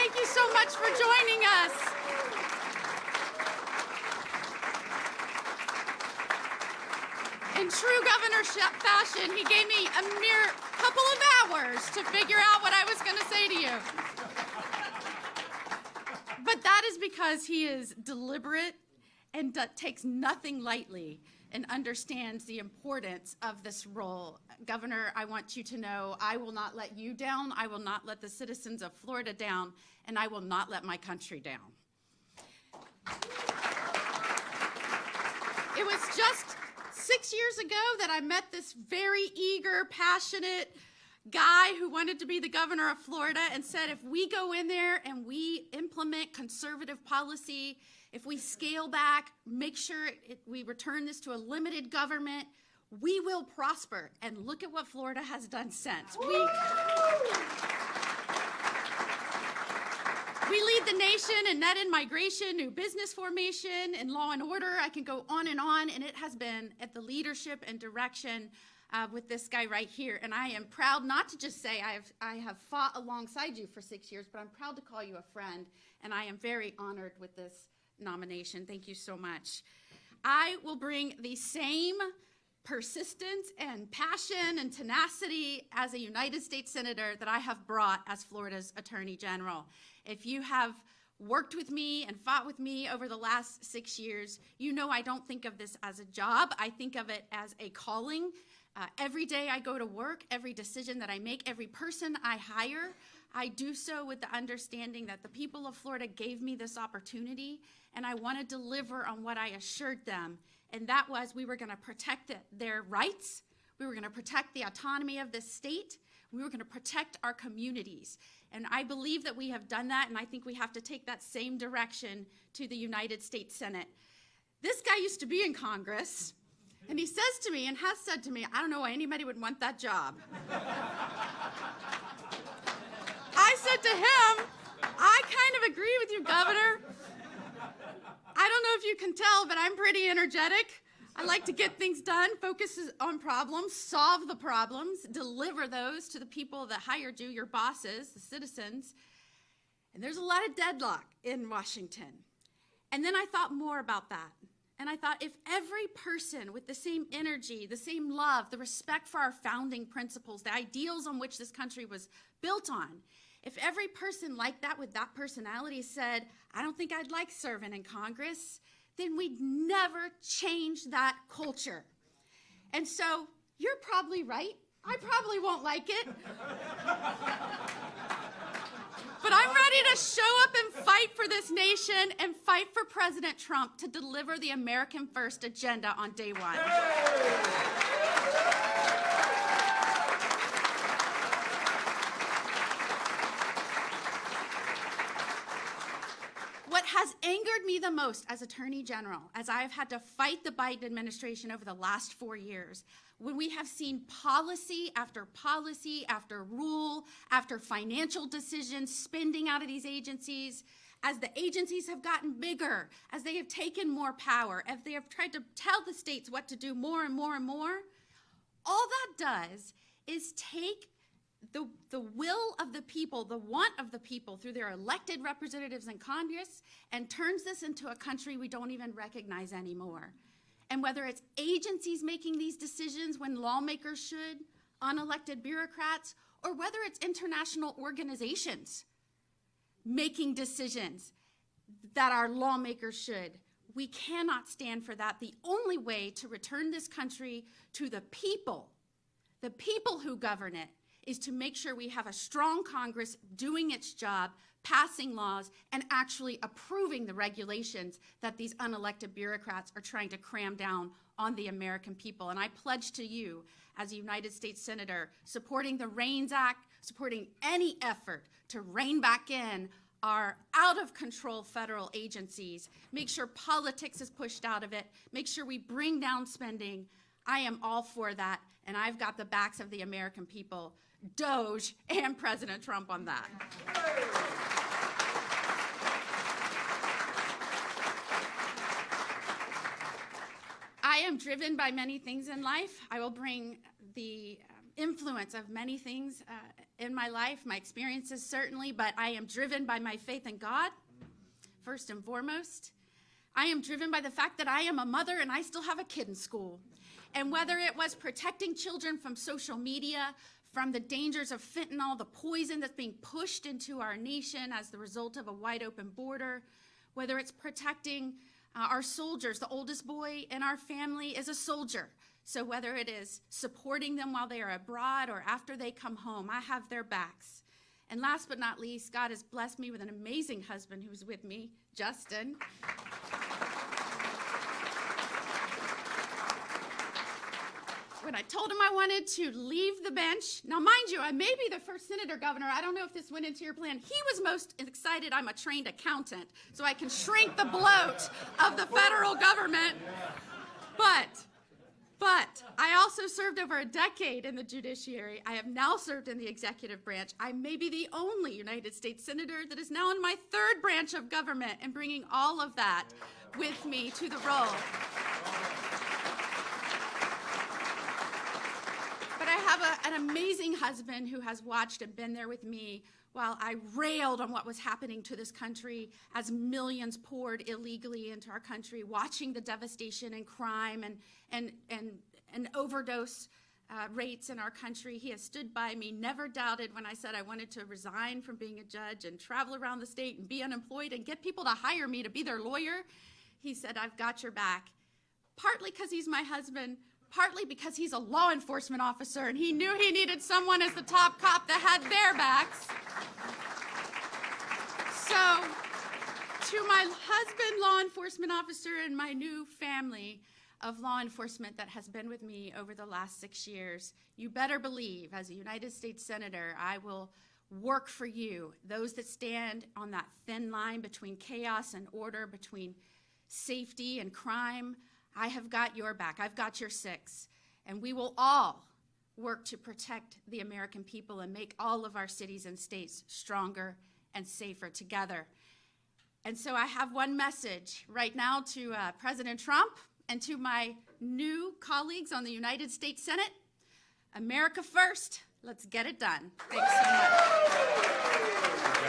Thank you so much for joining us. In true Governor fashion, he gave me a mere couple of hours to figure out what I was going to say to you. But that is because he is deliberate and takes nothing lightly and understands the importance of this role. Governor, I want you to know I will not let you down, I will not let the citizens of Florida down, and I will not let my country down. It was just 6 years ago that I met this very eager, passionate guy who wanted to be the governor of Florida and said, if we go in there and we implement conservative policy, if we scale back, make sure we return this to a limited government, we will prosper. And look at what Florida has done since. We lead the nation in net migration, new business formation, and law and order. I can go on, and it has been at the leadership and direction with this guy right here. And I am proud not to just say I have fought alongside you for 6 years, but I'm proud to call you a friend, and I am very honored with this nomination. Thank you so much. I will bring the same persistence and passion and tenacity as a United States Senator that I have brought as Florida's Attorney General. If you have worked with me and fought with me over the last 6 years, you know I don't think of this as a job. I think of it as a calling. Every day I go to work, every decision that I make, every person I hire, I do so with the understanding that the people of Florida gave me this opportunity, and I want to deliver on what I assured them, and that was we were going to protect their rights, we were going to protect the autonomy of this state, we were going to protect our communities. And I believe that we have done that, and I think we have to take that same direction to the United States Senate. This guy used to be in Congress, and he says to me and has said to me, I don't know why anybody would want that job. I said to him, I kind of agree with you, Governor. I don't know if you can tell, but I'm pretty energetic. I like to get things done, focus on problems, solve the problems, deliver those to the people that hired you, your bosses, the citizens. And there's a lot of deadlock in Washington. And then I thought more about that. And I thought, if every person with the same energy, the same love, the respect for our founding principles, the ideals on which this country was built on, if every person like that with that personality said, I don't think I'd like serving in Congress, then we'd never change that culture. And so you're probably right. I probably won't like it. But I'm ready to show up and fight for this nation and fight for President Trump to deliver the American First agenda on day one. What has angered me the most as Attorney General, as I've had to fight the Biden administration over the last 4 years, when we have seen policy after rule, after financial decisions, spending out of these agencies, as the agencies have gotten bigger, as they have taken more power, as they have tried to tell the states what to do more and more and more, all that does is take the will of the people, the want of the people through their elected representatives in Congress and turns this into a country we don't even recognize anymore. And whether it's agencies making these decisions when lawmakers should, unelected bureaucrats, or whether it's international organizations making decisions that our lawmakers should, we cannot stand for that. The only way to return this country to the people who govern it, is to make sure we have a strong Congress doing its job, passing laws, and actually approving the regulations that these unelected bureaucrats are trying to cram down on the American people. And I pledge to you, as a United States Senator, supporting the REINS Act, supporting any effort to rein back in our out-of-control federal agencies, make sure politics is pushed out of it, make sure we bring down spending. I am all for that, and I've got the backs of the American people, DOGE, and President Trump on that. I am driven by many things in life. I will bring the influence of many things in my life, my experiences certainly, but I am driven by my faith in God, first and foremost. I am driven by the fact that I am a mother and I still have a kid in school. And whether it was protecting children from social media, from the dangers of fentanyl, the poison that's being pushed into our nation as the result of a wide open border, whether it's protecting our soldiers, the oldest boy in our family is a soldier. So whether it is supporting them while they are abroad or after they come home, I have their backs. And last but not least, God has blessed me with an amazing husband who's with me, Justin. When I told him I wanted to leave the bench, now mind you, I may be the first senator governor. I don't know if this went into your plan. He was most excited I'm a trained accountant, so I can shrink the bloat of the federal government. But I also served over a decade in the judiciary. I have now served in the executive branch. I may be the only United States senator that is now in my third branch of government and bringing all of that with me to the role. But I have an amazing husband who has watched and been there with me while I railed on what was happening to this country as millions poured illegally into our country, watching the devastation and crime and overdose rates in our country. He has stood by me, never doubted when I said I wanted to resign from being a judge and travel around the state and be unemployed and get people to hire me to be their lawyer. He said, I've got your back, partly because he's my husband, partly because he's a law enforcement officer and he knew he needed someone as the top cop that had their backs. So, to my husband, law enforcement officer, and my new family of law enforcement that has been with me over the last 6 years, you better believe, as a United States Senator, I will work for you, those that stand on that thin line between chaos and order, between safety and crime. I have got your back. I've got your six. And we will all work to protect the American people and make all of our cities and states stronger and safer together. And so I have one message right now to President Trump and to my new colleagues on the United States Senate. America first. Let's get it done. Thanks so much.